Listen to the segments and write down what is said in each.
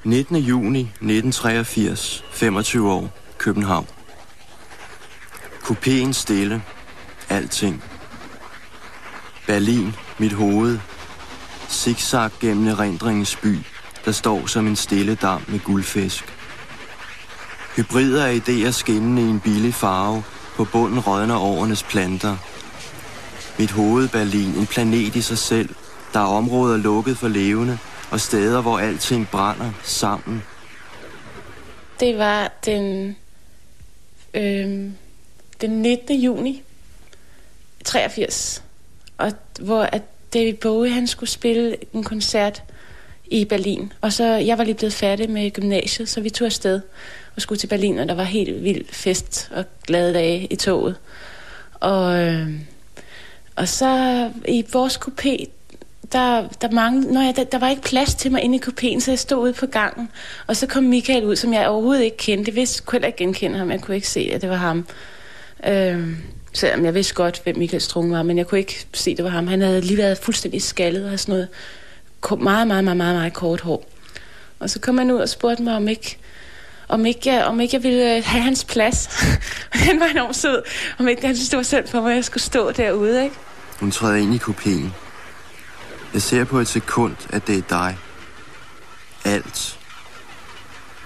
19. juni 1983, 25 år, København. Kupéen stille, alting. Berlin, mit hoved. Zigzag gennem erindringens by, der står som en stille dam med guldfisk. Hybrider af idéer skinnende i en billig farve, på bunden rådner årenes planter. Mit hoved, Berlin, en planet i sig selv. Der er områder lukket for levende, og steder, hvor alting brænder sammen. Det var den 19. juni 83, og hvor at David Bowie han skulle spille en koncert i Berlin. Og så jeg var lige blevet færdig med gymnasiet, så vi tog afsted og skulle til Berlin, og der var helt vild fest og glade dage i toget. Og så i vores kupé, der var ikke plads til mig inde i kupéen, så jeg stod ude på gangen. Og så kom Michael ud, som jeg overhovedet ikke kendte. Jeg kunne heller ikke genkende ham. Jeg kunne ikke se, at det var ham. Selvom jeg vidste godt, hvem Michael Strunge var, men jeg kunne ikke se, at det var ham. Han havde lige været fuldstændig skaldet og sådan noget. Meget kort hår. Og så kom han ud og spurgte mig, om ikke jeg ville have hans plads. Han var enormt sød. Om ikke han synes, det var synd for mig, at jeg skulle stå derude, ikke? Hun træder ind i kupéen. Jeg ser på et sekund, at det er dig. Alt.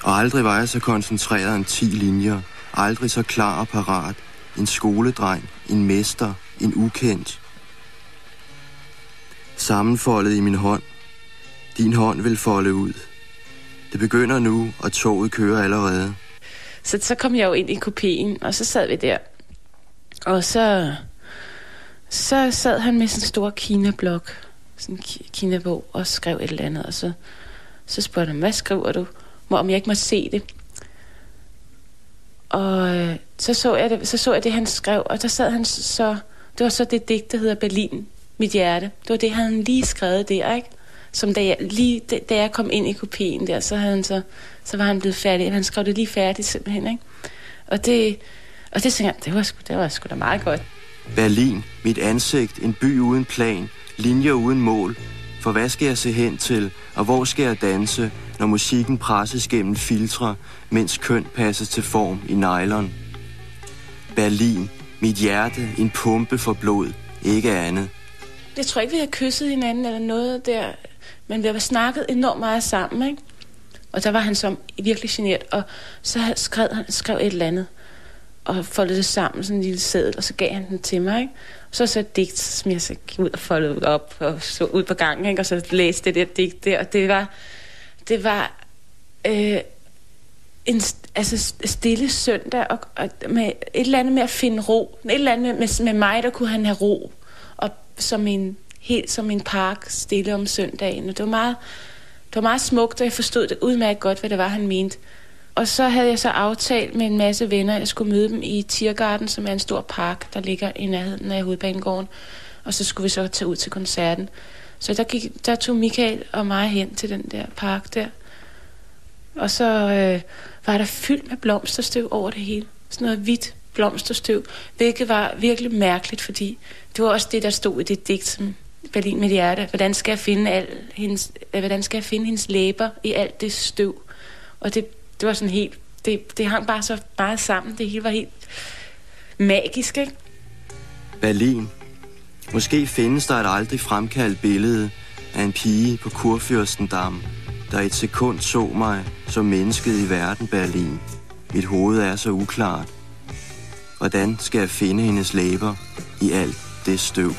Og aldrig var jeg så koncentreret end 10 linjer. Aldrig så klar og parat. En skoledreng, en mester, en ukendt. Sammenfoldet i min hånd. Din hånd vil folde ud. Det begynder nu, og toget kører allerede. Så kom jeg jo ind i kupéen, og så sad vi der. Og så sad han med sådan en stor Kina-blok, sådan en Kina-bog, og skrev et eller andet. Og så spurgte han, hvad skriver du? Om jeg ikke må se det. Og så så jeg det, han skrev, og der sad han så... Det var så det digt, der hedder Berlin, mit hjerte. Det var det, han lige skrevet der, ikke? Som da jeg kom ind i kupéen der, så var han blevet færdig. Han skrev det lige færdigt simpelthen, ikke? Og det tænkte jeg, det var sgu da meget godt. Berlin, mit ansigt, en by uden plan, linjer uden mål. For hvad skal jeg se hen til, og hvor skal jeg danse, når musikken presses gennem filtre, mens køn passes til form i nylon? Berlin, mit hjerte, en pumpe for blod, ikke andet. Jeg tror ikke, vi har kysset hinanden eller noget der, men vi har snakket enormt meget sammen, ikke? Og der var han så virkelig genert, og så skrev et eller andet, og foldede det sammen, sådan en lille seddel, og så gav han den til mig, ikke? Og så et digt, som jeg så gik ud og foldede op, og så ud på gangen, ikke? Og så læste det der digt der, og det var en stille søndag, og med et eller andet med at finde ro, et eller andet med mig, der kunne han have ro, og som en park stille om søndagen, og det var meget smukt, og jeg forstod det udmærket godt, hvad det var, han mente. Og så havde jeg så aftalt med en masse venner, at jeg skulle møde dem i Tiergarten, som er en stor park, der ligger i nærheden af Hovedbanegården. Og så skulle vi så tage ud til koncerten. Så der tog Michael og mig hen til den der park der. Og så var der fyldt med blomsterstøv over det hele. Sådan noget hvidt blomsterstøv, hvilket var virkelig mærkeligt, fordi det var også det, der stod i det digt, som Berlin mit hjerte. Hvordan skal jeg finde hendes læber i alt det støv? Og det var sådan helt... Det hang bare så meget sammen. Det hele var helt magisk, ikke? Berlin. Måske findes der et aldrig fremkaldt billede af en pige på Kurfürstendamm, der et sekund så mig som mennesket i verden, Berlin. Mit hoved er så uklart. Hvordan skal jeg finde hendes læber i alt det støv?